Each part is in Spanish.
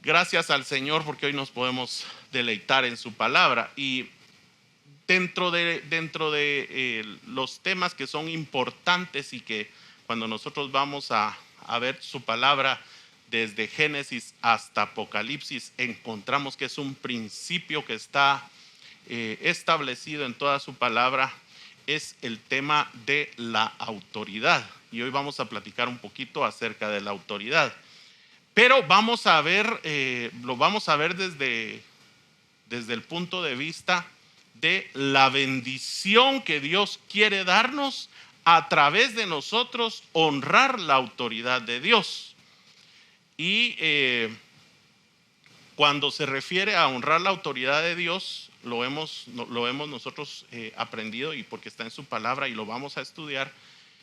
gracias al Señor porque hoy nos podemos deleitar en su palabra. Y dentro de los temas que son importantes y que cuando nosotros vamos a ver su palabra desde Génesis hasta Apocalipsis, encontramos que es un principio que está establecido en toda su palabra, es el tema de la autoridad. Y hoy vamos a platicar un poquito acerca de la autoridad. Pero vamos a ver, lo vamos a ver desde el punto de vista de la bendición que Dios quiere darnos a través de nosotros, honrar la autoridad de Dios. Y cuando se refiere a honrar la autoridad de Dios, lo hemos nosotros aprendido, y porque está en su palabra y lo vamos a estudiar,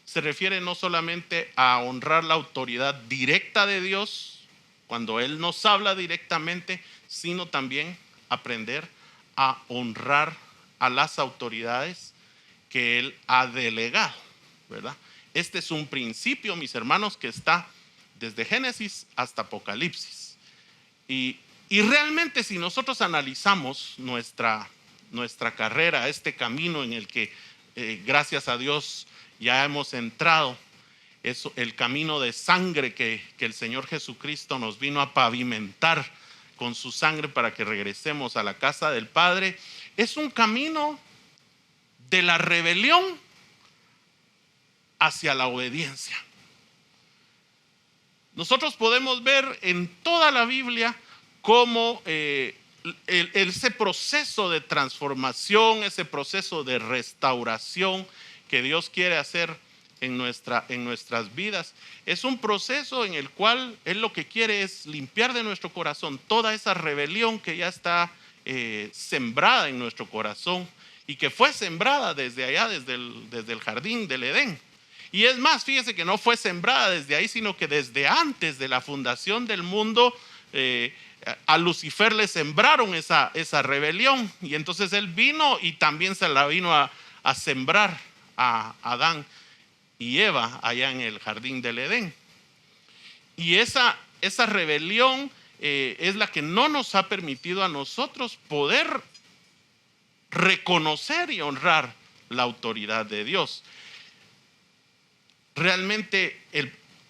se refiere no solamente a honrar la autoridad directa de Dios, cuando Él nos habla directamente, sino también aprender a honrar a las autoridades que Él ha delegado, ¿verdad? Este es un principio, mis hermanos, que está desde Génesis hasta Apocalipsis. Y realmente, si nosotros analizamos nuestra carrera, este camino en el que gracias a Dios ya hemos entrado, es el camino de sangre que el Señor Jesucristo nos vino a pavimentar con su sangre para que regresemos a la casa del Padre. Es un camino de la rebelión hacia la obediencia. Nosotros podemos ver en toda la Biblia cómo ese proceso de transformación, ese proceso de restauración que Dios quiere hacer en nuestras vidas, es un proceso en el cual Él lo que quiere es limpiar de nuestro corazón toda esa rebelión que ya está sembrada en nuestro corazón y que fue sembrada desde allá, desde el jardín del Edén. Y es más, fíjese que no fue sembrada desde ahí, sino que desde antes de la fundación del mundo, a Lucifer le sembraron esa rebelión, y entonces él vino y también se la vino a sembrar a Adán y Eva allá en el jardín del Edén. Y esa rebelión es la que no nos ha permitido a nosotros poder reconocer y honrar la autoridad de Dios. Realmente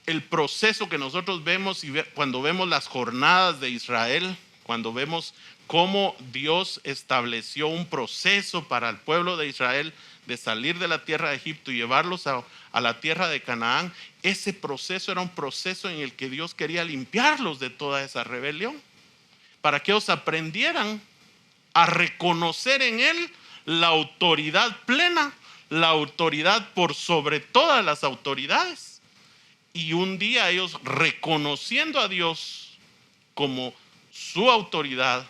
el proceso que nosotros vemos cuando vemos las jornadas de Israel, cuando vemos cómo Dios estableció un proceso para el pueblo de Israel de salir de la tierra de Egipto y llevarlos a la tierra de Canaán, ese proceso era un proceso en el que Dios quería limpiarlos de toda esa rebelión, para que ellos aprendieran a reconocer en Él la autoridad plena, la autoridad por sobre todas las autoridades. Y un día ellos, reconociendo a Dios como su autoridad,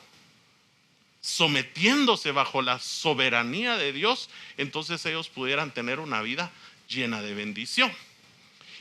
sometiéndose bajo la soberanía de Dios, entonces ellos pudieran tener una vida llena de bendición.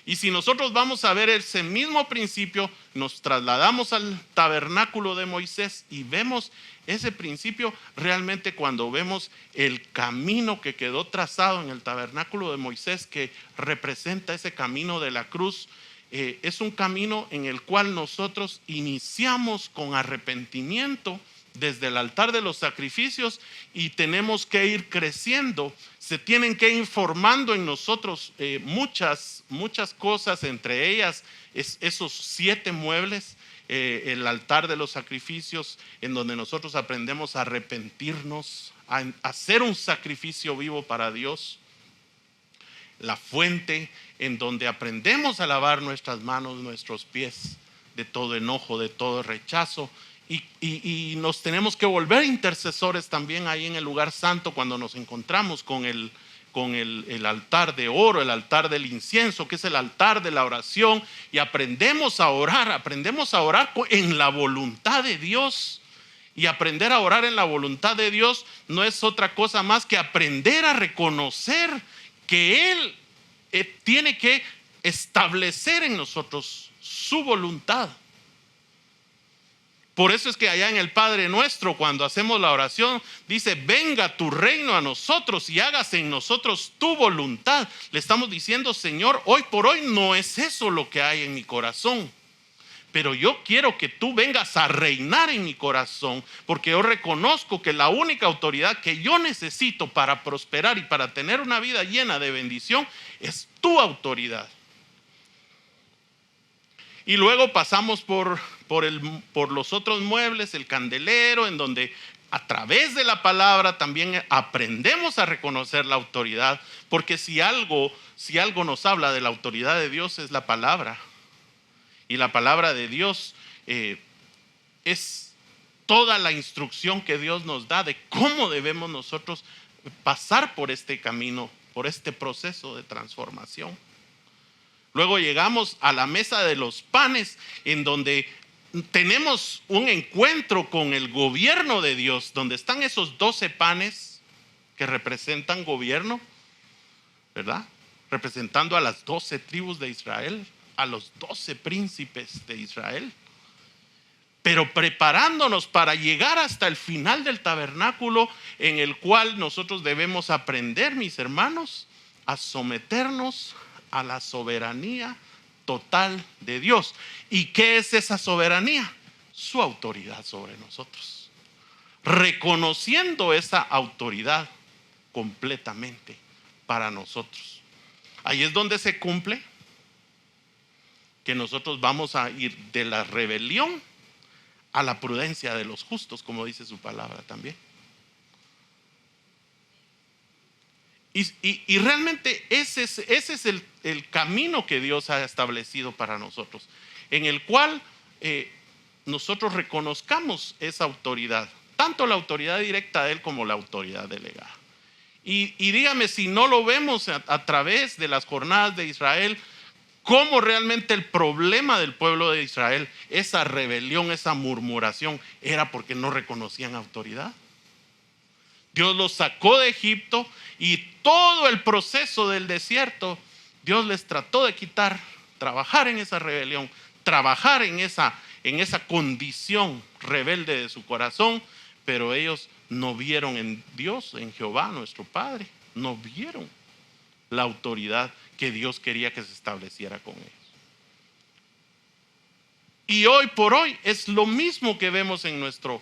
Y si nosotros vamos a ver ese mismo principio, nos trasladamos al tabernáculo de Moisés y vemos ese principio realmente cuando vemos el camino que quedó trazado en el tabernáculo de Moisés, que representa ese camino de la cruz. Es un camino en el cual nosotros iniciamos con arrepentimiento desde el altar de los sacrificios y tenemos que ir creciendo. Se tienen que ir formando en nosotros muchas cosas, entre ellas esos 7 muebles, el altar de los sacrificios, en donde nosotros aprendemos a arrepentirnos, a hacer un sacrificio vivo para Dios. La fuente, en donde aprendemos a lavar nuestras manos, nuestros pies de todo enojo, de todo rechazo. Y nos tenemos que volver intercesores también ahí en el lugar santo cuando nos encontramos con el altar de oro, el altar del incienso, que es el altar de la oración, y aprendemos a orar en la voluntad de Dios. Y aprender a orar en la voluntad de Dios no es otra cosa más que aprender a reconocer que Él tiene que establecer en nosotros su voluntad. Por eso es que allá en el Padre Nuestro, cuando hacemos la oración, dice: venga tu reino a nosotros y hágase en nosotros tu voluntad. Le estamos diciendo: Señor, hoy por hoy no es eso lo que hay en mi corazón, pero yo quiero que tú vengas a reinar en mi corazón, porque yo reconozco que la única autoridad que yo necesito para prosperar y para tener una vida llena de bendición es tu autoridad. Y luego pasamos por los otros muebles, el candelero, en donde a través de la palabra también aprendemos a reconocer la autoridad, porque si algo nos habla de la autoridad de Dios es la palabra. Y la palabra de Dios es toda la instrucción que Dios nos da de cómo debemos nosotros pasar por este camino, por este proceso de transformación. Luego llegamos a la mesa de los panes, en donde tenemos un encuentro con el gobierno de Dios, donde están esos 12 panes que representan gobierno, ¿verdad? Representando a las 12 tribus de Israel, a los 12 príncipes de Israel, pero preparándonos para llegar hasta el final del tabernáculo, en el cual nosotros debemos aprender, mis hermanos, a someternos a la soberanía total de Dios. ¿Y qué es esa soberanía? Su autoridad sobre nosotros, reconociendo esa autoridad completamente para nosotros. Ahí es donde se cumple que nosotros vamos a ir de la rebelión a la prudencia de los justos, como dice su palabra también. Y realmente ese es el camino que Dios ha establecido para nosotros, en el cual nosotros reconozcamos esa autoridad, tanto la autoridad directa de Él como la autoridad delegada. Y dígame si no lo vemos a través de las jornadas de Israel, cómo realmente el problema del pueblo de Israel, esa rebelión, esa murmuración, era porque no reconocían autoridad. Dios los sacó de Egipto y todo el proceso del desierto, Dios les trató de quitar, trabajar en esa rebelión, trabajar en esa condición rebelde de su corazón, pero ellos no vieron en Dios, en Jehová, nuestro Padre, no vieron la autoridad que Dios quería que se estableciera con ellos. Y hoy por hoy es lo mismo que vemos en nuestro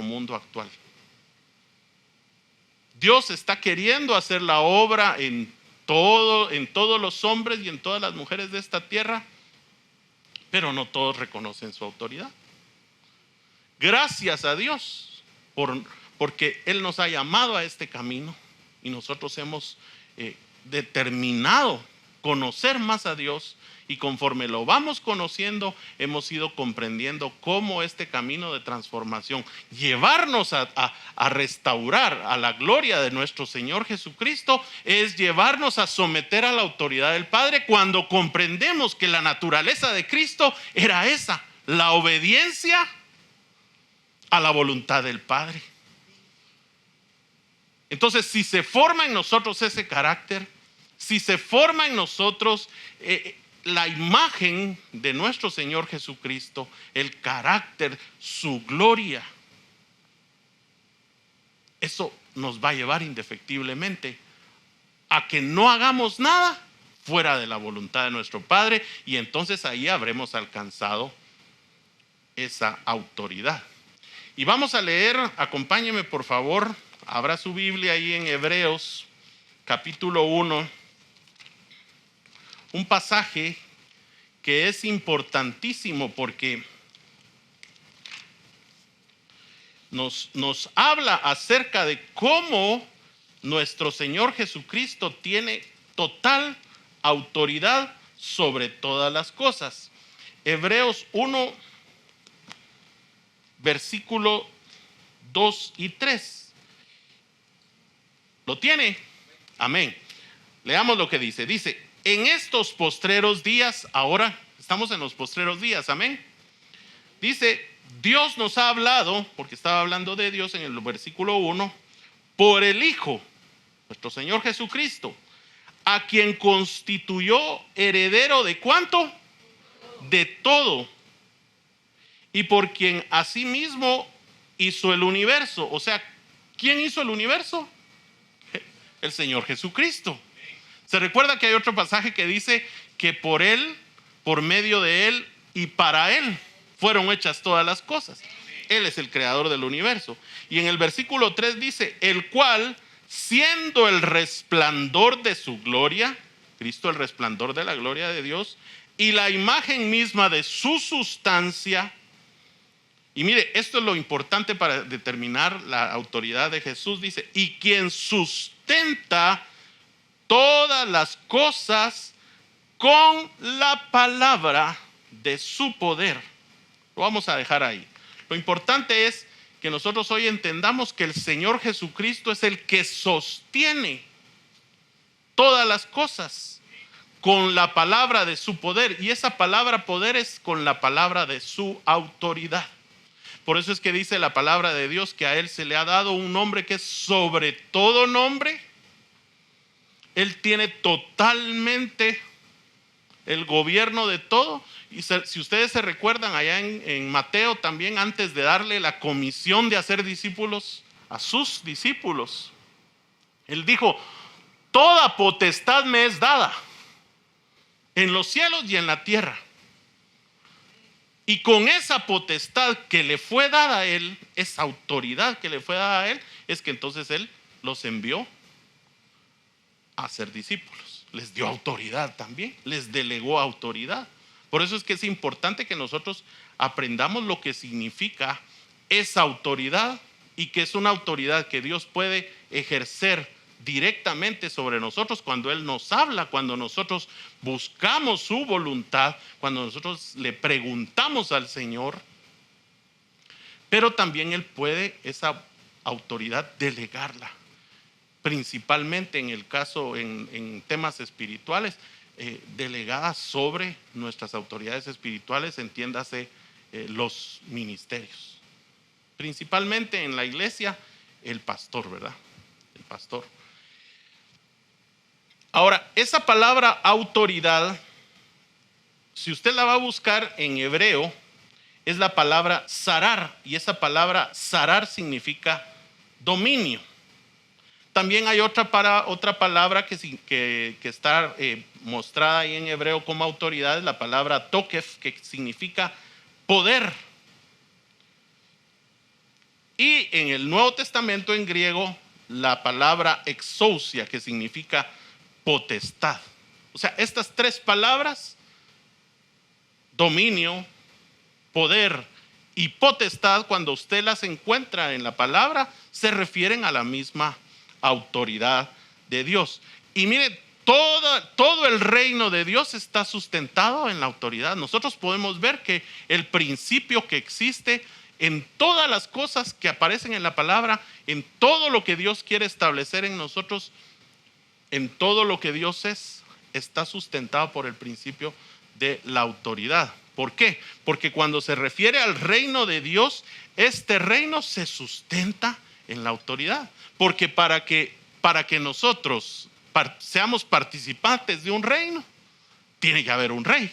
mundo actual. Dios está queriendo hacer la obra en todos los hombres y en todas las mujeres de esta tierra, pero no todos reconocen su autoridad. Gracias a Dios porque Él nos ha llamado a este camino y nosotros hemos determinado conocer más a Dios, y conforme lo vamos conociendo hemos ido comprendiendo cómo este camino de transformación, llevarnos a restaurar a la gloria de nuestro Señor Jesucristo, es llevarnos a someter a la autoridad del Padre, cuando comprendemos que la naturaleza de Cristo era esa, la obediencia a la voluntad del Padre. Entonces, si se forma en nosotros ese carácter, si se forma en nosotros la imagen de nuestro Señor Jesucristo, el carácter, su gloria, eso nos va a llevar indefectiblemente a que no hagamos nada fuera de la voluntad de nuestro Padre, y entonces ahí habremos alcanzado esa autoridad. Y vamos a leer, acompáñeme por favor, abra su Biblia ahí en Hebreos capítulo 1, un pasaje que es importantísimo porque nos habla acerca de cómo nuestro Señor Jesucristo tiene total autoridad sobre todas las cosas. Hebreos 1, versículo 2 y 3. ¿Lo tiene? Amén. Leamos lo que dice. Dice: en estos postreros días, ahora estamos en los postreros días, amén. Dice, Dios nos ha hablado, porque estaba hablando de Dios en el versículo 1, por el Hijo, nuestro Señor Jesucristo, a quien constituyó heredero de ¿cuánto? De todo. Y por quien asimismo hizo el universo. O sea, ¿quién hizo el universo? El Señor Jesucristo. Se recuerda que hay otro pasaje que dice que por Él, por medio de Él y para Él fueron hechas todas las cosas. Él es el creador del universo. Y en el versículo 3 dice, el cual, siendo el resplandor de su gloria, Cristo el resplandor de la gloria de Dios, y la imagen misma de su sustancia. Y mire, esto es lo importante para determinar la autoridad de Jesús. Dice, y quien sustenta todas las cosas con la palabra de su poder. Lo vamos a dejar ahí. Lo importante es que nosotros hoy entendamos que el Señor Jesucristo es el que sostiene todas las cosas con la palabra de su poder. Y esa palabra poder es con la palabra de su autoridad. Por eso es que dice la palabra de Dios que a Él se le ha dado un nombre que es sobre todo nombre. Él tiene totalmente el gobierno de todo. Y si ustedes se recuerdan allá en Mateo también, antes de darle la comisión de hacer discípulos a sus discípulos, Él dijo, toda potestad me es dada en los cielos y en la tierra. Y con esa potestad que le fue dada a Él, esa autoridad que le fue dada a Él, es que entonces Él los envió a ser discípulos. Les dio autoridad también, les delegó autoridad. Por eso es que es importante que nosotros aprendamos lo que significa esa autoridad y que es una autoridad que Dios puede ejercer directamente sobre nosotros cuando Él nos habla, cuando nosotros buscamos su voluntad, cuando nosotros le preguntamos al Señor. Pero también Él puede esa autoridad delegarla, principalmente en el caso, en temas espirituales, delegadas sobre nuestras autoridades espirituales, entiéndase los ministerios. Principalmente en la iglesia, el pastor, ¿verdad? El pastor. Ahora, esa palabra autoridad, si usted la va a buscar en hebreo, es la palabra zarar, y esa palabra zarar significa dominio. También hay otra palabra que está mostrada ahí en hebreo como autoridad, es la palabra tokef, que significa poder. Y en el Nuevo Testamento en griego, la palabra exousia, que significa potestad. O sea, estas tres palabras, dominio, poder y potestad, cuando usted las encuentra en la palabra, se refieren a la misma autoridad de Dios. Y mire, todo el reino de Dios está sustentado en la autoridad. Nosotros podemos ver que el principio que existe en todas las cosas que aparecen en la palabra, en todo lo que Dios quiere establecer en nosotros, en todo lo que Dios es, está sustentado por el principio de la autoridad. ¿Por qué? Porque cuando se refiere al reino de Dios, este reino se sustenta en la autoridad. Porque para que nosotros seamos participantes de un reino, tiene que haber un rey,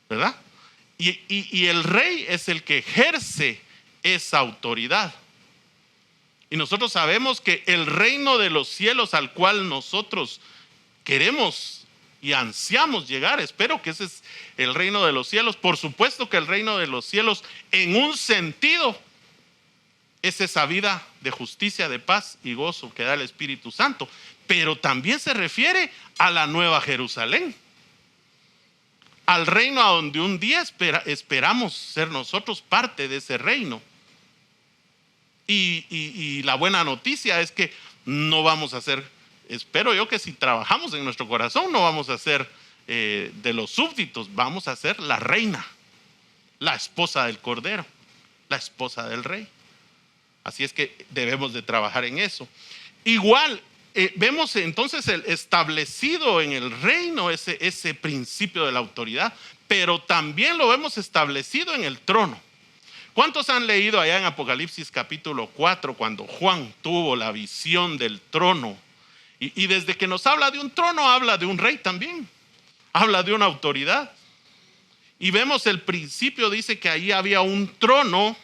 ¿verdad? Y el rey es el que ejerce esa autoridad. Y nosotros sabemos que el reino de los cielos al cual nosotros queremos y ansiamos llegar, espero que ese es el reino de los cielos. Por supuesto que el reino de los cielos, en un sentido, es esa vida de justicia, de paz y gozo que da el Espíritu Santo. Pero también se refiere a la Nueva Jerusalén, al reino a donde un día esperamos ser nosotros parte de ese reino. Y la buena noticia es que no vamos a ser, espero yo que si trabajamos en nuestro corazón, no vamos a ser de los súbditos, vamos a ser la reina, la esposa del Cordero, la esposa del Rey. Así es que debemos de trabajar en eso. Igual, vemos entonces el establecido en el reino ese principio de la autoridad, pero también lo vemos establecido en el trono. ¿Cuántos han leído allá en Apocalipsis capítulo 4 cuando Juan tuvo la visión del trono? Y desde que nos habla de un trono, habla de un rey también. Habla de una autoridad. Y vemos el principio, dice que ahí había un trono,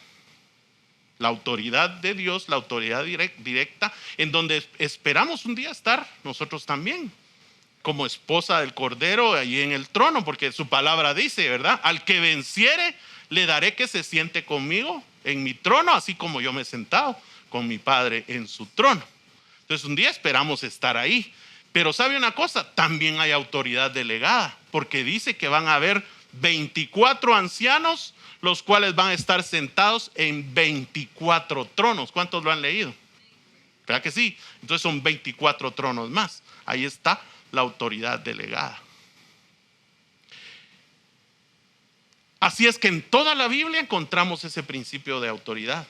la autoridad de Dios, la autoridad directa, en donde esperamos un día estar nosotros también. como esposa del Cordero allí en el trono, porque su palabra dice, ¿verdad? Al que venciere, le daré que se siente conmigo en mi trono, así como yo me he sentado con mi Padre en su trono. Entonces un día esperamos estar ahí. Pero ¿sabe una cosa? También hay autoridad delegada, porque dice que van a haber 24 ancianos, los cuales van a estar sentados en 24 tronos. ¿Cuántos lo han leído? ¿Verdad que sí? Entonces son 24 tronos más. Ahí está la autoridad delegada. Así es que en toda la Biblia encontramos ese principio de autoridad.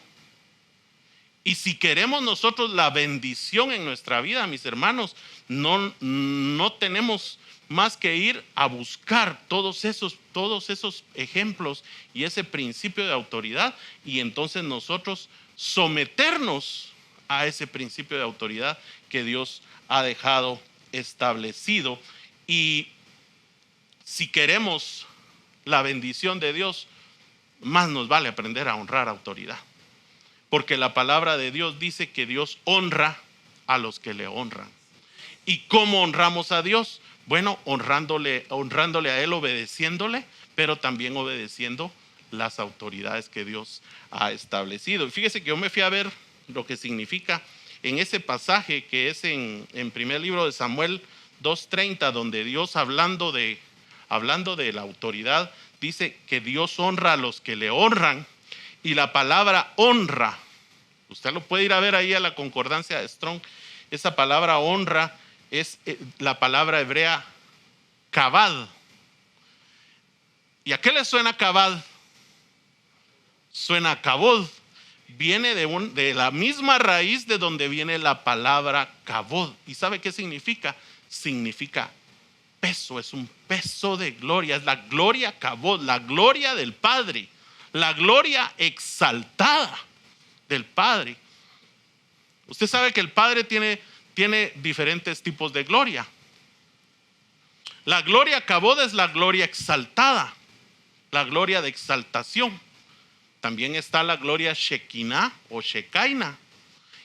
Y si queremos nosotros la bendición en nuestra vida, mis hermanos, no tenemos más que ir a buscar todos esos ejemplos y ese principio de autoridad, y entonces nosotros someternos a ese principio de autoridad que Dios ha dejado establecido. Y si queremos la bendición de Dios, más nos vale aprender a honrar autoridad. Porque la palabra de Dios dice que Dios honra a los que le honran. ¿Y cómo honramos a Dios? Bueno, honrándole a Él, obedeciéndole, pero también obedeciendo las autoridades que Dios ha establecido. Y fíjese que yo me fui a ver lo que significa en ese pasaje que es en primer libro de Samuel 2:30, donde Dios hablando de la autoridad, dice que Dios honra a los que le honran. Y la palabra honra, usted lo puede ir a ver ahí a la concordancia de Strong. Esa palabra honra es la palabra hebrea kabad. ¿Y a qué le suena kabad? Suena kabod. Viene de la misma raíz de donde viene la palabra kabod. ¿Y sabe qué significa? Significa peso, es un peso de gloria, es la gloria kabod, la gloria del Padre. La gloria exaltada del Padre. Usted sabe que el Padre tiene diferentes tipos de gloria. La gloria kabod es la gloria exaltada, la gloria de exaltación. También está la gloria shekinah o shekaina,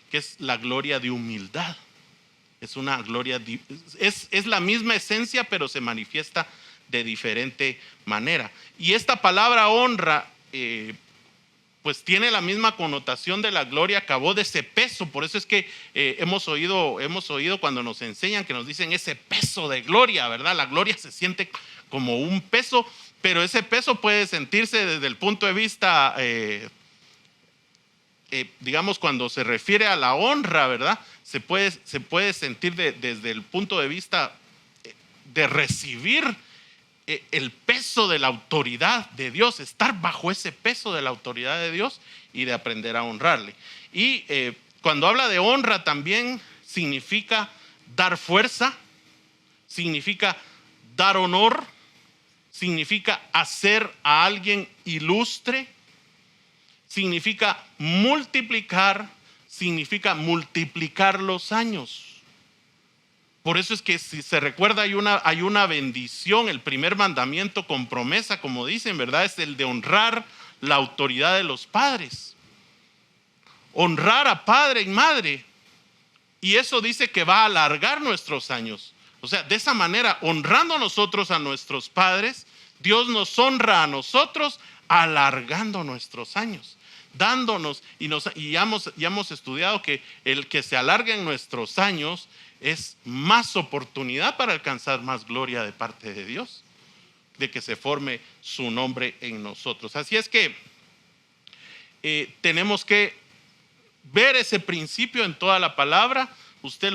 que es la gloria de humildad. Es una gloria, es la misma esencia, pero se manifiesta de diferente manera. Y esta palabra honra, pues tiene la misma connotación de la gloria kabod, de ese peso. Por eso es que hemos oído cuando nos enseñan, que nos dicen ese peso de gloria, ¿verdad? La gloria se siente como un peso, pero ese peso puede sentirse desde el punto de vista, digamos, cuando se refiere a la honra, ¿verdad? Se puede sentir desde el punto de vista de recibir el peso de la autoridad de Dios, estar bajo ese peso de la autoridad de Dios y de aprender a honrarle. Y cuando habla de honra también significa dar fuerza, significa dar honor, significa hacer a alguien ilustre, significa multiplicar los años. Por eso es que, si se recuerda, hay una bendición. El primer mandamiento con promesa, como dicen, ¿verdad? Es el de honrar la autoridad de los padres. Honrar a padre y madre. Y eso dice que va a alargar nuestros años. O sea, de esa manera, honrando nosotros a nuestros padres, Dios nos honra a nosotros alargando nuestros años, dándonos, y ya hemos estudiado que el que se alarguen nuestros años es más oportunidad para alcanzar más gloria de parte de Dios, de que se forme su nombre en nosotros. Así es que tenemos que ver ese principio en toda la palabra. Usted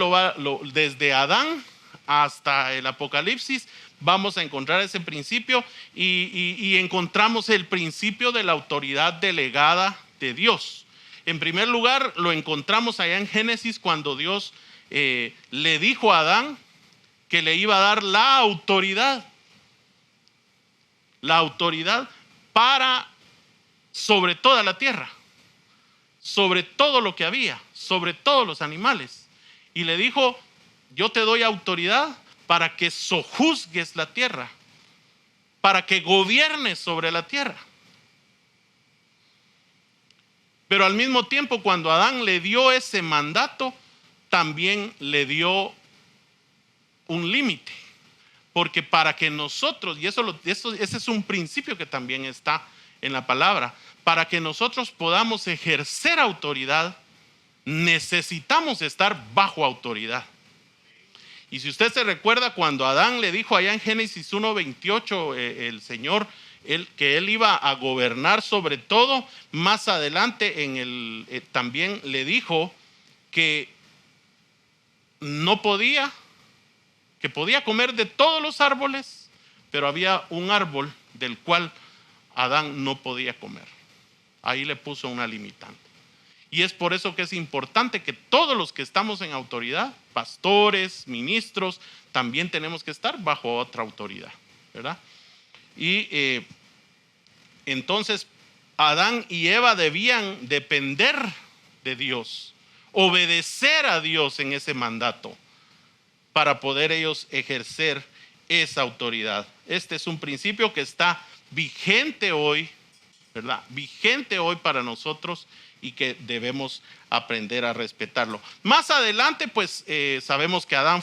desde Adán hasta el Apocalipsis vamos a encontrar ese principio, y encontramos el principio de la autoridad delegada de Dios. En primer lugar, lo encontramos allá en Génesis, cuando Dios le dijo a Adán que le iba a dar la autoridad para sobre toda la tierra, sobre todo lo que había, sobre todos los animales. Y le dijo: yo te doy autoridad para que sojuzgues la tierra, para que gobiernes sobre la tierra. Pero al mismo tiempo, cuando Adán le dio ese mandato, también le dio un límite. Porque para que nosotros, y ese es un principio que también está en la palabra, para que nosotros podamos ejercer autoridad, necesitamos estar bajo autoridad. Y si usted se recuerda cuando Adán le dijo allá en Génesis 1:28, el Señor, que él iba a gobernar sobre todo, más adelante también le dijo que no podía, que podía comer de todos los árboles, pero había un árbol del cual Adán no podía comer. Ahí le puso una limitante. Y es por eso que es importante que todos los que estamos en autoridad, pastores, ministros, también tenemos que estar bajo otra autoridad, ¿verdad? Y entonces Adán y Eva debían depender de Dios, obedecer a Dios en ese mandato para poder ellos ejercer esa autoridad. Este es un principio que está vigente hoy, ¿verdad? Vigente hoy para nosotros y que debemos aprender a respetarlo. Más adelante, pues sabemos que Adán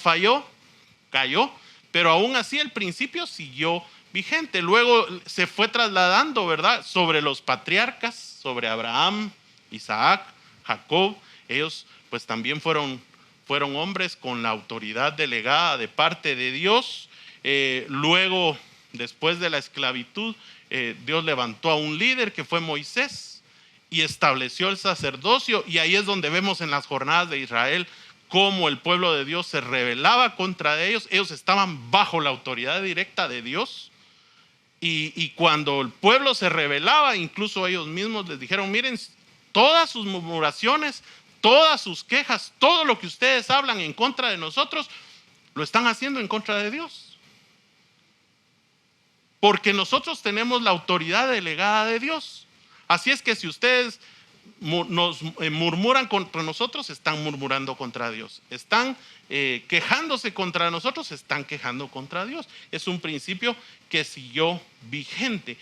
cayó, pero aún así el principio siguió vigente. Luego se fue trasladando, ¿verdad? Sobre los patriarcas, sobre Abraham, Isaac, Jacob. Ellos pues también fueron hombres con la autoridad delegada de parte de Dios. Luego, después de la esclavitud, Dios levantó a un líder que fue Moisés y estableció el sacerdocio, y ahí es donde vemos en las jornadas de Israel cómo el pueblo de Dios se rebelaba contra ellos. Ellos estaban bajo la autoridad directa de Dios, y cuando el pueblo se rebelaba, incluso ellos mismos les dijeron: miren, todas sus murmuraciones, todas sus quejas, todo lo que ustedes hablan en contra de nosotros, lo están haciendo en contra de Dios. Porque nosotros tenemos la autoridad delegada de Dios. Así es que si ustedes nos murmuran contra nosotros, están murmurando contra Dios. Están quejándose contra nosotros, están quejando contra Dios. Es un principio que siguió vigente.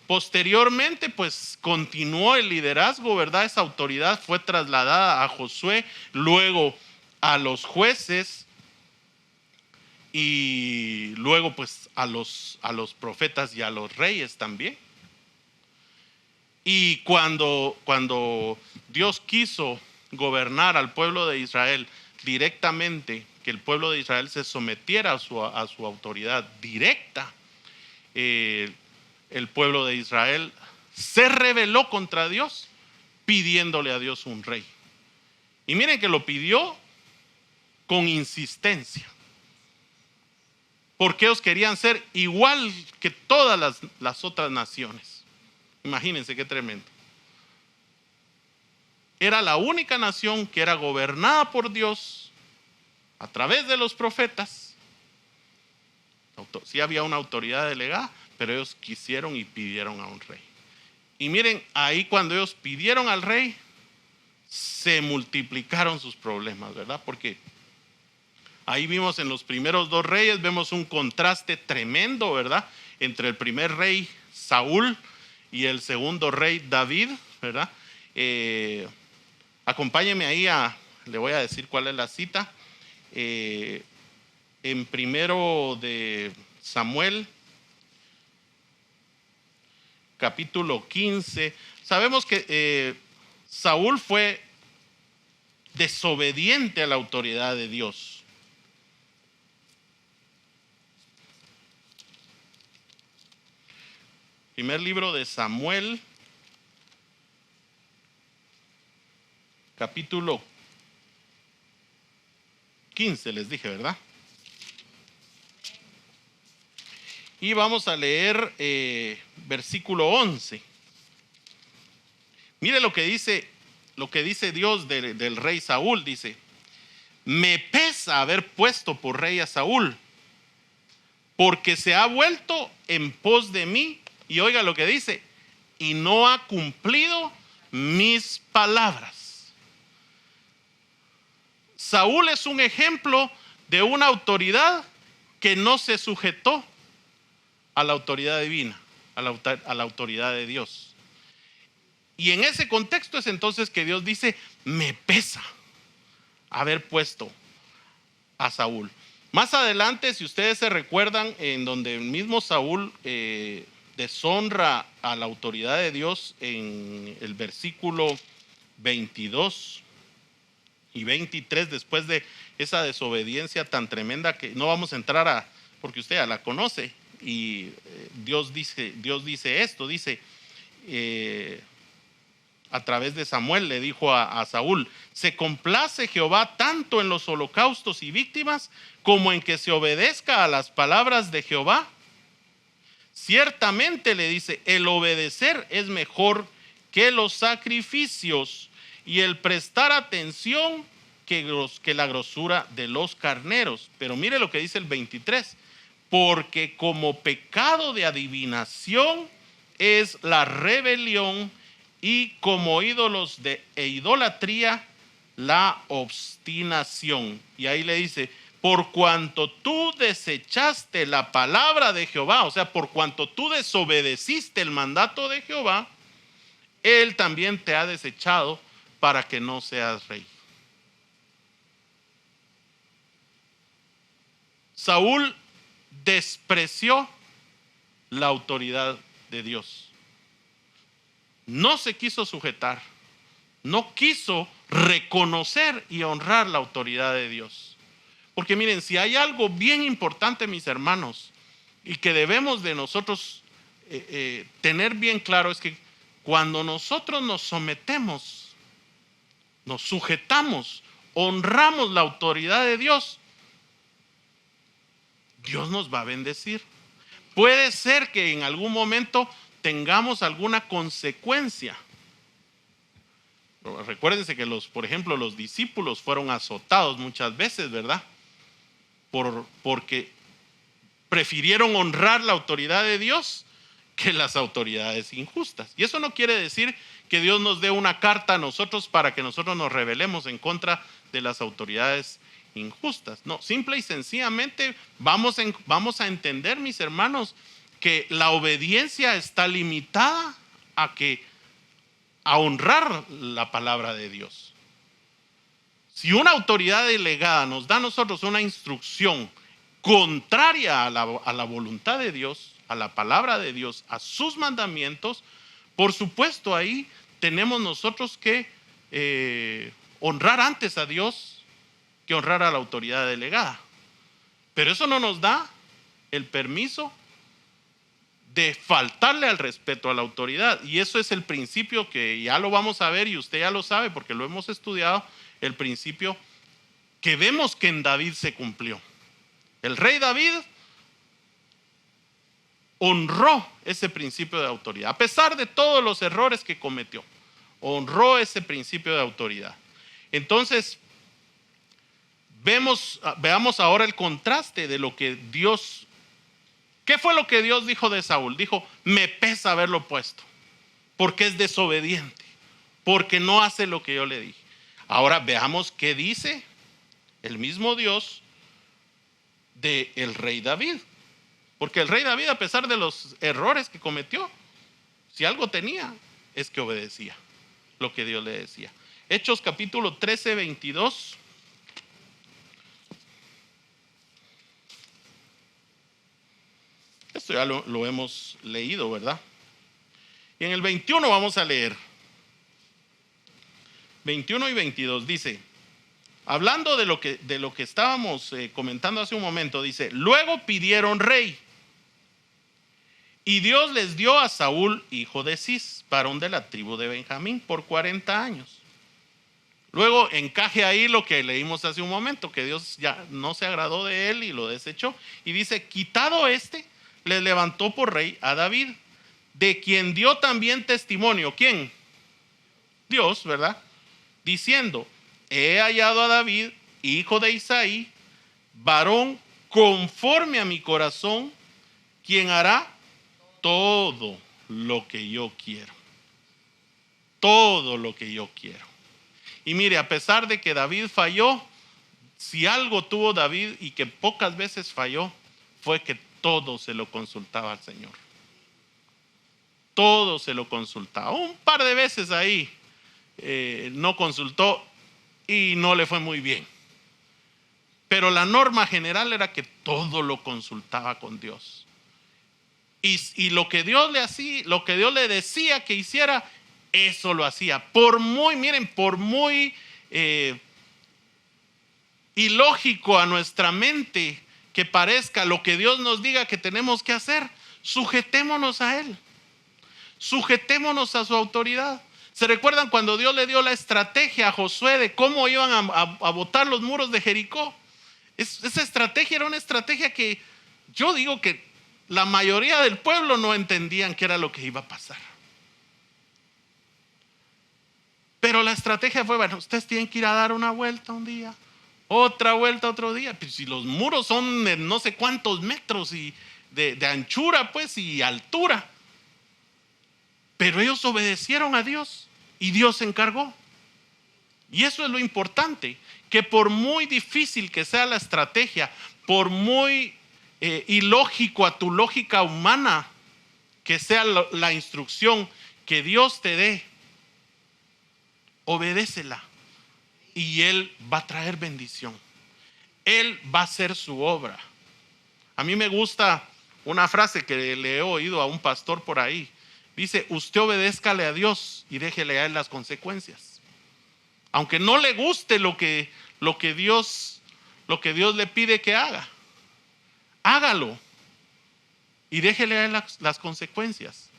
Posteriormente, pues continuó el liderazgo, ¿verdad? Esa autoridad fue trasladada a Josué, luego a los jueces y luego pues a los profetas y a los reyes también. Y cuando Dios quiso gobernar al pueblo de Israel directamente, que el pueblo de Israel se sometiera a su autoridad directa, el pueblo de Israel se rebeló contra Dios pidiéndole a Dios un rey. Y miren que lo pidió con insistencia, porque ellos querían ser igual que todas las otras naciones. Imagínense qué tremendo. Era la única nación que era gobernada por Dios a través de los profetas. Sí había una autoridad delegada, pero ellos quisieron y pidieron a un rey. Y miren, ahí cuando ellos pidieron al rey, se multiplicaron sus problemas, ¿verdad? Porque ahí vimos en los primeros 2 reyes, vemos un contraste tremendo, ¿verdad? Entre el primer rey Saúl y el segundo rey David, ¿verdad? Acompáñenme ahí, le voy a decir cuál es la cita. En primero de Samuel, capítulo 15, sabemos que Saúl fue desobediente a la autoridad de Dios. Primer libro de Samuel, capítulo 15, les dije, ¿verdad? Y vamos a leer versículo 11. Mire lo que dice Dios del rey Saúl. Dice: me pesa haber puesto por rey a Saúl, porque se ha vuelto en pos de mí. Y oiga lo que dice: y no ha cumplido mis palabras. Saúl es un ejemplo de una autoridad que no se sujetó a la autoridad divina, a la autoridad de Dios. Y en ese contexto es entonces que Dios dice: me pesa haber puesto a Saúl. Más adelante, si ustedes se recuerdan, en donde el mismo Saúl deshonra a la autoridad de Dios, en el versículo 22 y 23, después de esa desobediencia tan tremenda que no vamos a entrar porque usted ya la conoce, y Dios dice esto, dice a través de Samuel le dijo a Saúl: se complace Jehová tanto en los holocaustos y víctimas como en que se obedezca a las palabras de Jehová. Ciertamente, le dice, el obedecer es mejor que los sacrificios y el prestar atención que la grosura de los carneros. Pero mire lo que dice el 23: porque como pecado de adivinación es la rebelión, y como ídolos e idolatría la obstinación. Y ahí le dice: por cuanto tú desechaste la palabra de Jehová, o sea, por cuanto tú desobedeciste el mandato de Jehová, Él también te ha desechado para que no seas rey. Saúl despreció la autoridad de Dios. No se quiso sujetar, no quiso reconocer y honrar la autoridad de Dios. Porque miren, si hay algo bien importante, mis hermanos, y que debemos de nosotros tener bien claro, es que cuando nosotros nos sometemos, nos sujetamos, honramos la autoridad de Dios, Dios nos va a bendecir. Puede ser que en algún momento tengamos alguna consecuencia. Recuérdense que por ejemplo, los discípulos fueron azotados muchas veces, ¿verdad? Porque prefirieron honrar la autoridad de Dios que las autoridades injustas. Y eso no quiere decir que Dios nos dé una carta a nosotros para que nosotros nos rebelemos en contra de las autoridades injustas. No, simple y sencillamente vamos a entender, mis hermanos, que la obediencia está limitada a honrar la palabra de Dios. Si una autoridad delegada nos da a nosotros una instrucción contraria a la voluntad de Dios, a la palabra de Dios, a sus mandamientos, por supuesto ahí tenemos nosotros que honrar antes a Dios que honrar a la autoridad delegada. Pero eso no nos da el permiso de faltarle al respeto a la autoridad. Y eso es el principio que ya lo vamos a ver, y usted ya lo sabe porque lo hemos estudiado, el principio que vemos que en David se cumplió. El rey David honró ese principio de autoridad, a pesar de todos los errores que cometió, honró ese principio de autoridad. Entonces, veamos ahora el contraste de lo que Dios. ¿Qué fue lo que Dios dijo de Saúl? Dijo: me pesa haberlo puesto, porque es desobediente, porque no hace lo que yo le dije. Ahora veamos qué dice el mismo Dios del rey David. Porque el rey David, a pesar de los errores que cometió, si algo tenía, es que obedecía lo que Dios le decía. Hechos capítulo 13, 22. Esto ya lo hemos leído, ¿verdad? Y en el 21 vamos a leer. 21 y 22 dice, hablando de lo que estábamos comentando hace un momento, dice: luego pidieron rey, y Dios les dio a Saúl, hijo de Cis, varón de la tribu de Benjamín, por 40 años. Luego encaje ahí lo que leímos hace un momento, que Dios ya no se agradó de él y lo desechó. Y dice: quitado le levantó por rey a David, de quien dio también testimonio. ¿Quién? Dios, ¿verdad? Diciendo: he hallado a David, hijo de Isaí, varón conforme a mi corazón, quien hará todo lo que yo quiero. Todo lo que yo quiero. Y mire, a pesar de que David falló, si algo tuvo David y que pocas veces falló, fue que todo se lo consultaba al Señor. Todo se lo consultaba. Un par de veces ahí no consultó y no le fue muy bien. Pero la norma general era que todo lo consultaba con Dios. Y lo que Dios le hacía, lo que Dios le decía que hiciera, eso lo hacía. Por muy ilógico a nuestra mente que parezca lo que Dios nos diga que tenemos que hacer, sujetémonos a Él. Sujetémonos a su autoridad. ¿Se recuerdan cuando Dios le dio la estrategia a Josué de cómo iban a botar los muros de Jericó? Esa estrategia era una estrategia que yo digo que la mayoría del pueblo no entendían qué era lo que iba a pasar. Pero la estrategia fue, bueno, ustedes tienen que ir a dar una vuelta un día, otra vuelta otro día. Pues si los muros son de no sé cuántos metros y de anchura, pues, y altura. Pero ellos obedecieron a Dios y Dios se encargó. Y eso es lo importante, que por muy difícil que sea la estrategia, por muy ilógico a tu lógica humana que sea la instrucción que Dios te dé, obedécela y Él va a traer bendición. Él va a hacer su obra. A mí me gusta una frase que le he oído a un pastor por ahí. Dice, usted obedézcale a Dios y déjele a Él las consecuencias. Aunque no le guste lo que Dios le pide que haga, hágalo y déjele a Él las consecuencias.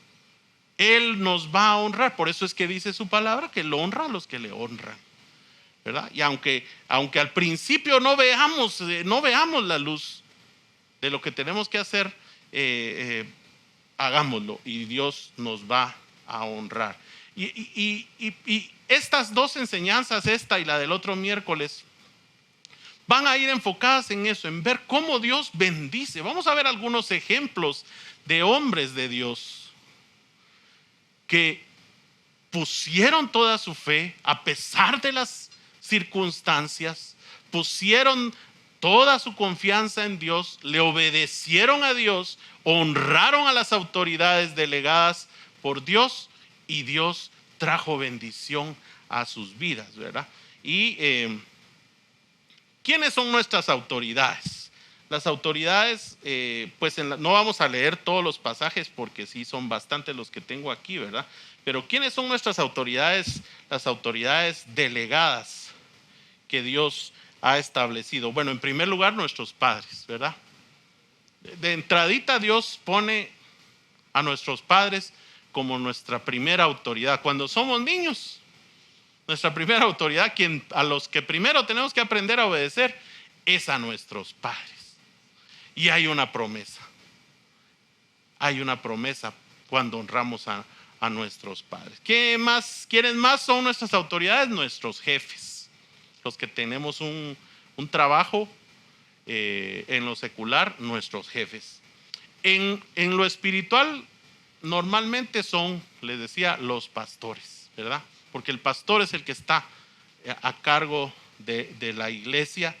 Él nos va a honrar. Por eso es que dice su palabra que lo honra a los que le honran, ¿verdad? Y aunque al principio no veamos la luz de lo que tenemos que hacer, hagámoslo y Dios nos va a honrar. Y estas dos enseñanzas, esta y la del otro miércoles, van a ir enfocadas en eso, en ver cómo Dios bendice. Vamos a ver algunos ejemplos de hombres de Dios que pusieron toda su fe a pesar de las circunstancias, pusieron toda su confianza en Dios, le obedecieron a Dios, honraron a las autoridades delegadas por Dios y Dios trajo bendición a sus vidas, ¿verdad? Y ¿quiénes son nuestras autoridades? Las autoridades, pues no vamos a leer todos los pasajes porque sí son bastantes los que tengo aquí, ¿verdad? Pero ¿quiénes son nuestras autoridades? Las autoridades delegadas que Dios ha establecido. Bueno, en primer lugar, nuestros padres, ¿verdad? De entradita Dios pone a nuestros padres como nuestra primera autoridad. Cuando somos niños, nuestra primera autoridad, a los que primero tenemos que aprender a obedecer, es a nuestros padres. Y hay una promesa. Hay una promesa cuando honramos a nuestros padres. ¿Quiénes más son nuestras autoridades? Nuestros jefes. Los que tenemos un trabajo en lo secular, nuestros jefes. En lo espiritual, normalmente son, les decía, los pastores, ¿verdad? Porque el pastor es el que está a cargo de la iglesia.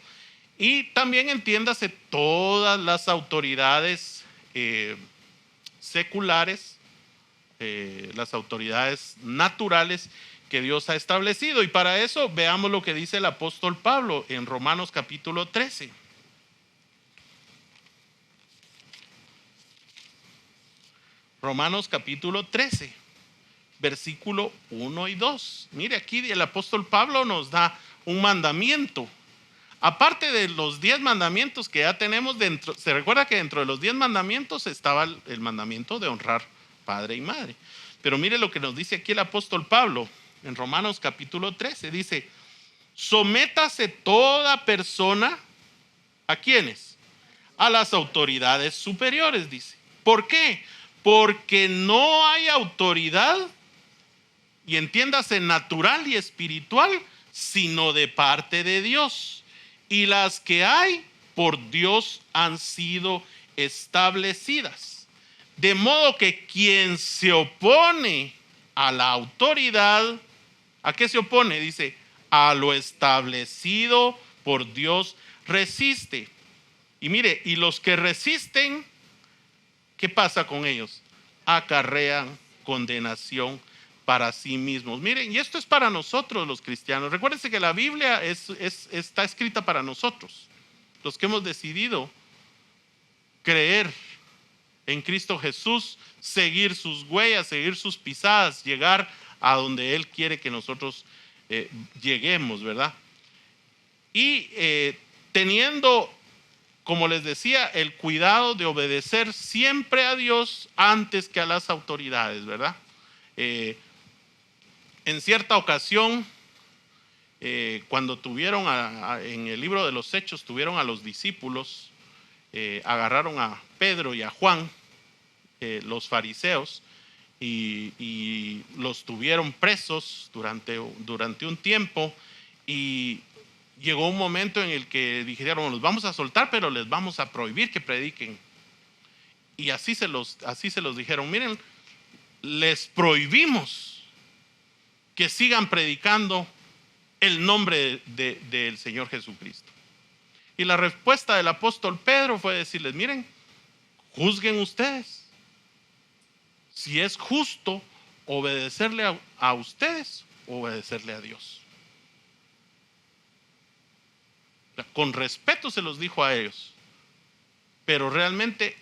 Y también entiéndase todas las autoridades seculares, las autoridades naturales que Dios ha establecido. Y para eso veamos lo que dice el apóstol Pablo en Romanos capítulo 13. Romanos capítulo 13, versículo 1 y 2. Mire, aquí el apóstol Pablo nos da un mandamiento. Aparte de los 10 mandamientos que ya tenemos dentro, se recuerda que dentro de los 10 mandamientos estaba el mandamiento de honrar padre y madre. Pero mire lo que nos dice aquí el apóstol Pablo en Romanos capítulo 13. Dice, sométase toda persona, ¿a quiénes? A las autoridades superiores, dice. ¿Por qué? Porque no hay autoridad, y entiéndase, natural y espiritual, sino de parte de Dios. Y las que hay por Dios han sido establecidas. De modo que quien se opone a la autoridad, ¿a qué se opone? Dice, a lo establecido por Dios resiste. Y mire, y los que resisten, ¿qué pasa con ellos? Acarrean condenación para sí mismos. Miren, y esto es para nosotros los cristianos. Recuérdense que la Biblia está escrita para nosotros. los que hemos decidido creer en Cristo Jesús, seguir sus huellas, seguir sus pisadas, llegar a donde Él quiere que nosotros lleguemos, ¿verdad? Y teniendo, como les decía, el cuidado de obedecer siempre a Dios antes que a las autoridades, ¿verdad? En cierta ocasión, cuando tuvieron en el libro de los Hechos, tuvieron a los discípulos, agarraron a Pedro y a Juan, los fariseos, y los tuvieron presos durante un tiempo, y llegó un momento en el que dijeron: los vamos a soltar, pero les vamos a prohibir que prediquen. Y así se los dijeron: miren, les prohibimos que sigan predicando el nombre del Señor Jesucristo. Y la respuesta del apóstol Pedro fue decirles: miren, juzguen ustedes si es justo obedecerle a ustedes o obedecerle a Dios. Con respeto se los dijo a ellos, pero realmente,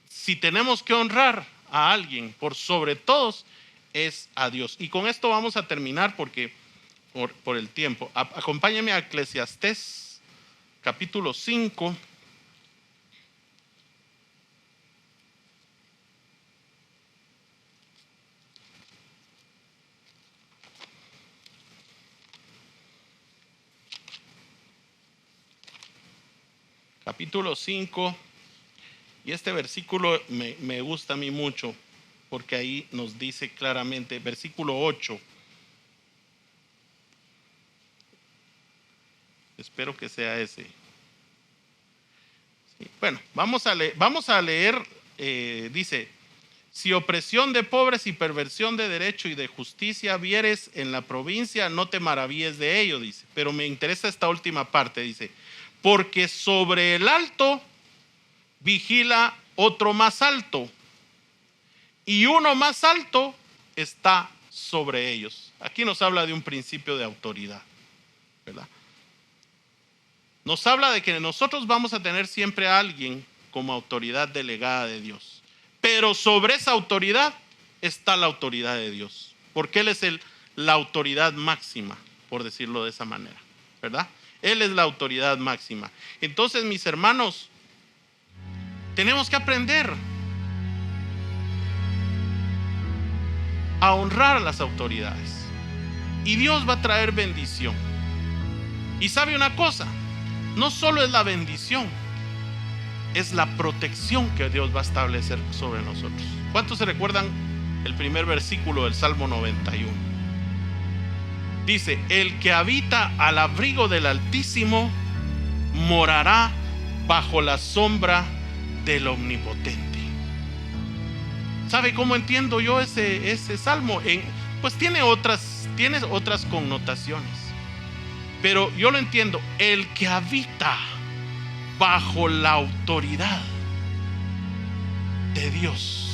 si tenemos que honrar a alguien por sobre todos, es a Dios. Y con esto vamos a terminar porque por el tiempo. Acompáñenme a Eclesiastés capítulo 5. Capítulo 5, y este versículo me gusta a mí mucho, porque ahí nos dice claramente, versículo 8, espero que sea ese. Sí, bueno, vamos a leer, dice: si opresión de pobres y perversión de derecho y de justicia vieres en la provincia, no te maravilles de ello, dice. Pero me interesa esta última parte, dice: porque sobre el alto vigila otro más alto, y uno más alto está sobre ellos. Aquí nos habla de un principio de autoridad, ¿verdad? Nos habla de que nosotros vamos a tener siempre a alguien como autoridad delegada de Dios, pero sobre esa autoridad está la autoridad de Dios, porque Él es la autoridad máxima, por decirlo de esa manera, ¿verdad? Él es la autoridad máxima. Entonces, mis hermanos, tenemos que aprender a honrar a las autoridades, y Dios va a traer bendición. Y sabe una cosa, no solo es la bendición, es la protección que Dios va a establecer sobre nosotros. ¿Cuántos se recuerdan el primer versículo del Salmo 91? Dice: el que habita al abrigo del Altísimo morará bajo la sombra del Omnipotente. ¿Sabe cómo entiendo yo ese salmo? Pues tiene otras connotaciones, pero yo lo entiendo: el que habita bajo la autoridad de Dios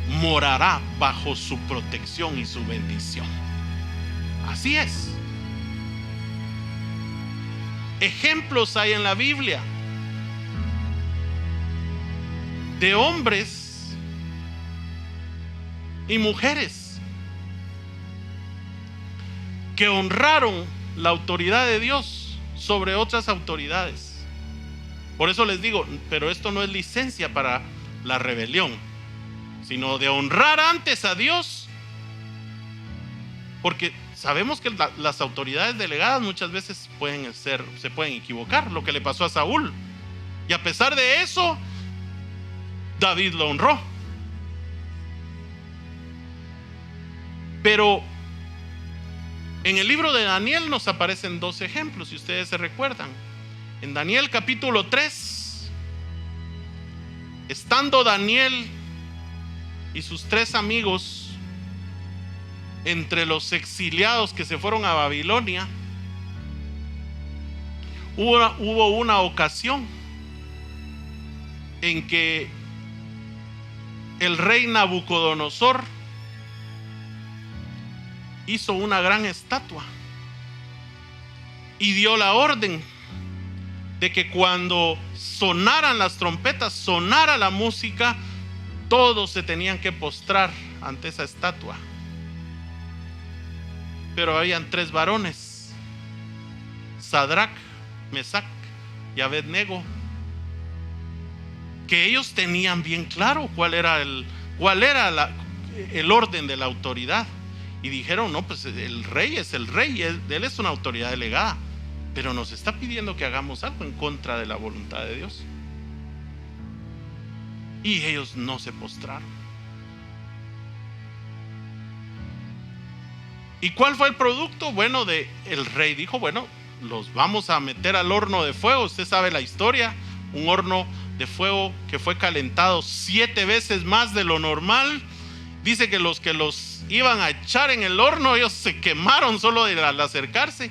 morará bajo su protección y su bendición. Así es. Ejemplos hay en la Biblia de hombres y mujeres que honraron la autoridad de Dios sobre otras autoridades. Por eso les digo, pero esto no es licencia para la rebelión, sino de honrar antes a Dios, porque sabemos que las autoridades delegadas muchas veces se pueden equivocar, lo que le pasó a Saúl, y a pesar de eso David lo honró. Pero en el libro de Daniel nos aparecen dos ejemplos, si ustedes se recuerdan. En Daniel capítulo 3, estando Daniel y sus 3 amigos entre los exiliados que se fueron a Babilonia, hubo una ocasión en que el rey Nabucodonosor hizo una gran estatua y dio la orden de que cuando sonaran las trompetas, sonara la música, todos se tenían que postrar ante esa estatua. Pero habían 3 varones, Sadrac, Mesac y Abednego, que ellos tenían bien claro cuál era el orden de la autoridad. Y dijeron, no, pues el rey es el rey, él es una autoridad delegada, pero nos está pidiendo que hagamos algo en contra de la voluntad de Dios. Y ellos no se postraron. ¿Y cuál fue el producto? Bueno, el rey dijo, bueno, los vamos a meter al horno de fuego. Usted sabe la historia, un horno de fuego que fue calentado 7 veces más de lo normal. Dice que los iban a echar en el horno, ellos se quemaron solo al acercarse.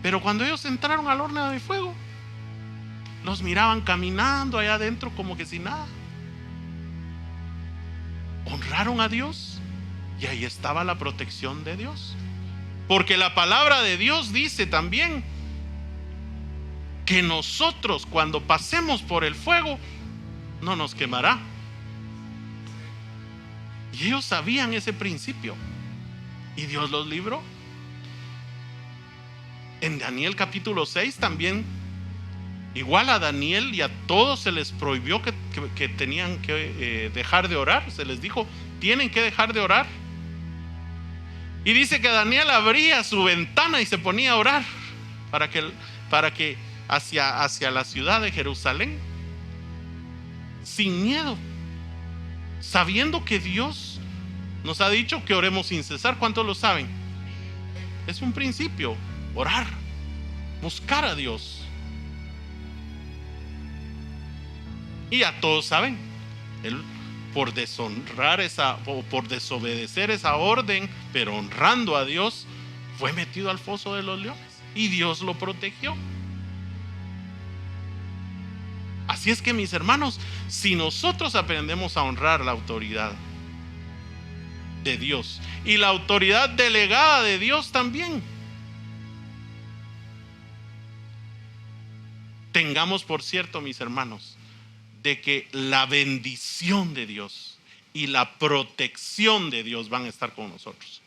Pero cuando ellos entraron al horno de fuego, los miraban caminando allá adentro como que sin nada. Honraron a Dios y ahí estaba la protección de Dios. Porque la palabra de Dios dice también que nosotros, cuando pasemos por el fuego, no nos quemará. Y ellos sabían ese principio y Dios los libró. En Daniel capítulo 6 también, igual a Daniel y a todos se les prohibió que tenían que dejar de orar. Se les dijo, tienen que dejar de orar. Y dice que Daniel abría su ventana y se ponía a orar para que hacia la ciudad de Jerusalén, sin miedo, sabiendo que Dios nos ha dicho que oremos sin cesar. ¿Cuántos lo saben? Es un principio, orar, buscar a Dios. Y a todos saben, él, por desobedecer esa orden, pero honrando a Dios, fue metido al foso de los leones y Dios lo protegió. Así es que, mis hermanos, si nosotros aprendemos a honrar la autoridad de Dios y la autoridad delegada de Dios también, tengamos por cierto, mis hermanos, de que la bendición de Dios y la protección de Dios van a estar con nosotros.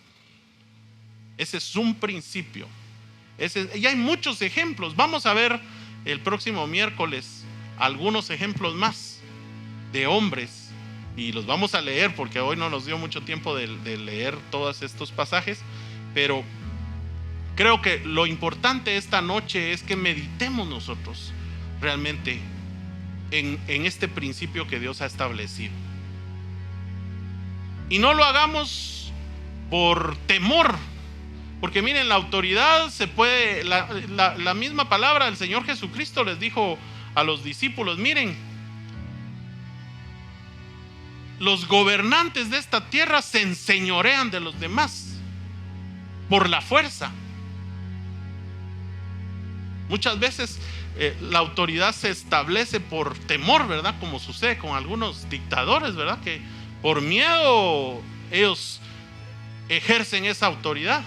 Ese es un principio. Y hay muchos ejemplos. Vamos a ver el próximo miércoles algunos ejemplos más de hombres y los vamos a leer porque hoy no nos dio mucho tiempo de leer todos estos pasajes, pero creo que lo importante esta noche es que meditemos nosotros realmente en este principio que Dios ha establecido. Y no lo hagamos por temor, porque miren, la autoridad se puede, la misma palabra del Señor Jesucristo les dijo a los discípulos, miren, los gobernantes de esta tierra se enseñorean de los demás por la fuerza. Muchas veces la autoridad se establece por temor, ¿verdad? Como sucede con algunos dictadores, ¿verdad? Que por miedo ellos ejercen esa autoridad.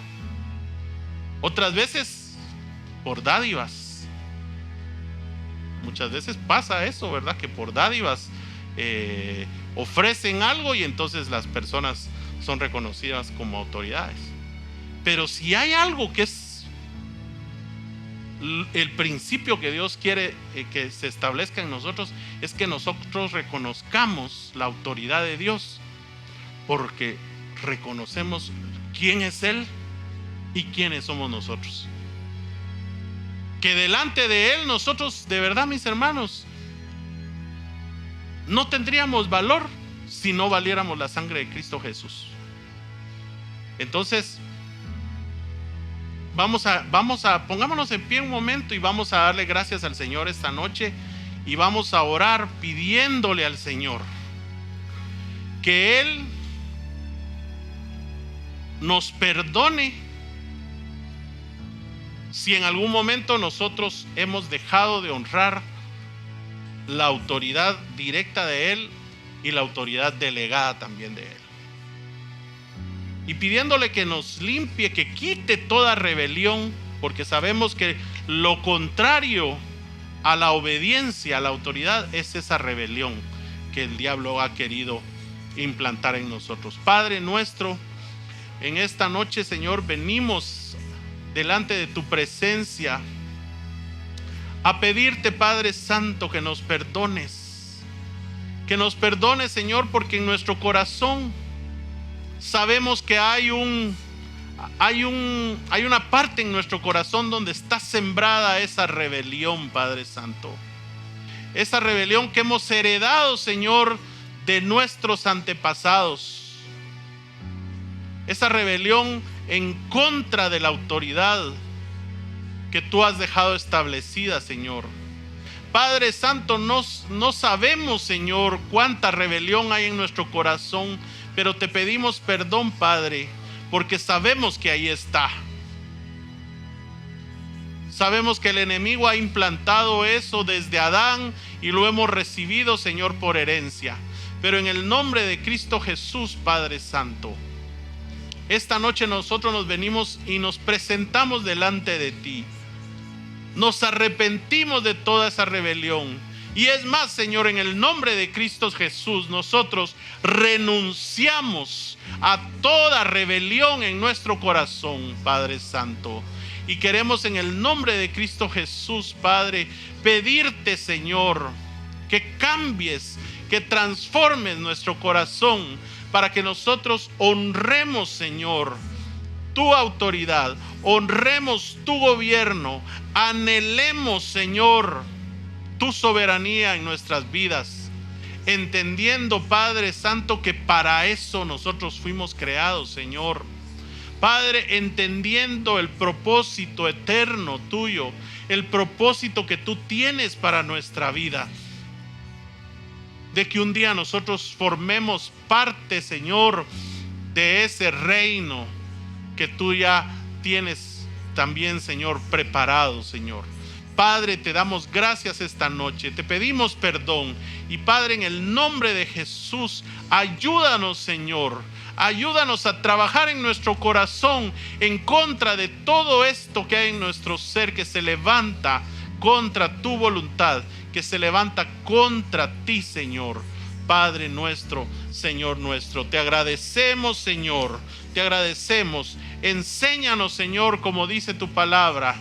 Otras veces por dádivas. Muchas veces pasa eso, ¿verdad? Que por dádivas ofrecen algo y entonces las personas son reconocidas como autoridades. Pero si hay algo que es el principio que Dios quiere que se establezca en nosotros, es que nosotros reconozcamos la autoridad de Dios, porque reconocemos quién es Él y quiénes somos nosotros. Que delante de Él nosotros, de verdad, mis hermanos, no tendríamos valor si no valiéramos la sangre de Cristo Jesús. Entonces pongámonos en pie un momento y vamos a darle gracias al Señor esta noche y vamos a orar pidiéndole al Señor que Él nos perdone si en algún momento nosotros hemos dejado de honrar la autoridad directa de Él y la autoridad delegada también de Él. Y pidiéndole que nos limpie, que quite toda rebelión, porque sabemos que lo contrario a la obediencia, a la autoridad, es esa rebelión que el diablo ha querido implantar en nosotros. Padre nuestro, en esta noche, Señor, venimos delante de tu presencia a pedirte, Padre Santo, que nos perdones. Que nos perdones, Señor, porque en nuestro corazón sabemos que hay una parte en nuestro corazón donde está sembrada esa rebelión, Padre Santo. Esa rebelión que hemos heredado, Señor, de nuestros antepasados. Esa rebelión en contra de la autoridad que tú has dejado establecida, Señor. Padre Santo, no sabemos, Señor, cuánta rebelión hay en nuestro corazón, pero te pedimos perdón, Padre, porque sabemos que ahí está. Sabemos que el enemigo ha implantado eso desde Adán y lo hemos recibido, Señor, por herencia. Pero en el nombre de Cristo Jesús, Padre Santo, esta noche nosotros nos venimos y nos presentamos delante de ti. Nos arrepentimos de toda esa rebelión. Y es más, Señor, en el nombre de Cristo Jesús, nosotros renunciamos a toda rebelión en nuestro corazón, Padre Santo. Y queremos en el nombre de Cristo Jesús, Padre, pedirte, Señor, que cambies, que transformes nuestro corazón para que nosotros honremos, Señor, tu autoridad, honremos tu gobierno, anhelemos, Señor, tu soberanía en nuestras vidas, entendiendo, Padre Santo, que para eso nosotros fuimos creados, Señor. Padre, entendiendo el propósito eterno tuyo, el propósito que tú tienes para nuestra vida, de que un día nosotros formemos parte, Señor, de ese reino que tú ya tienes también, Señor, preparado, Señor. Padre, te damos gracias esta noche, te pedimos perdón y Padre, en el nombre de Jesús, ayúdanos, Señor, ayúdanos a trabajar en nuestro corazón en contra de todo esto que hay en nuestro ser que se levanta contra tu voluntad, que se levanta contra ti, Señor. Padre nuestro, Señor nuestro, te agradecemos, Señor, te agradecemos. Enséñanos, Señor, como dice tu palabra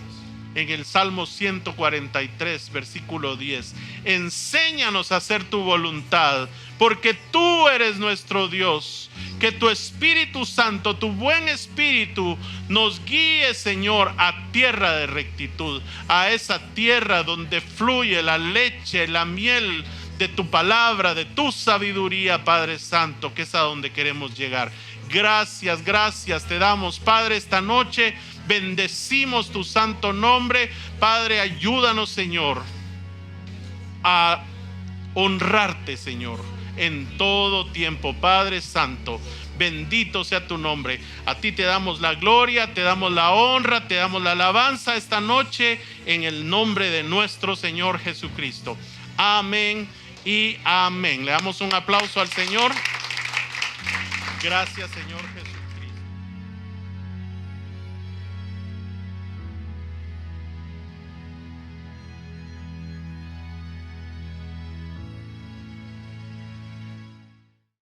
en el Salmo 143, versículo 10. Enséñanos a hacer tu voluntad, porque tú eres nuestro Dios. Que tu Espíritu Santo, tu buen Espíritu, nos guíe, Señor, a tierra de rectitud, a esa tierra donde fluye la leche, la miel de tu palabra, de tu sabiduría, Padre Santo, que es a donde queremos llegar. Gracias, gracias te damos, Padre, esta noche. Bendecimos tu santo nombre. Padre, ayúdanos, Señor, a honrarte, Señor, en todo tiempo. Padre Santo, bendito sea tu nombre. A ti te damos la gloria, te damos la honra, te damos la alabanza esta noche en el nombre de nuestro Señor Jesucristo. Amén y amén. Le damos un aplauso al Señor. Gracias, Señor.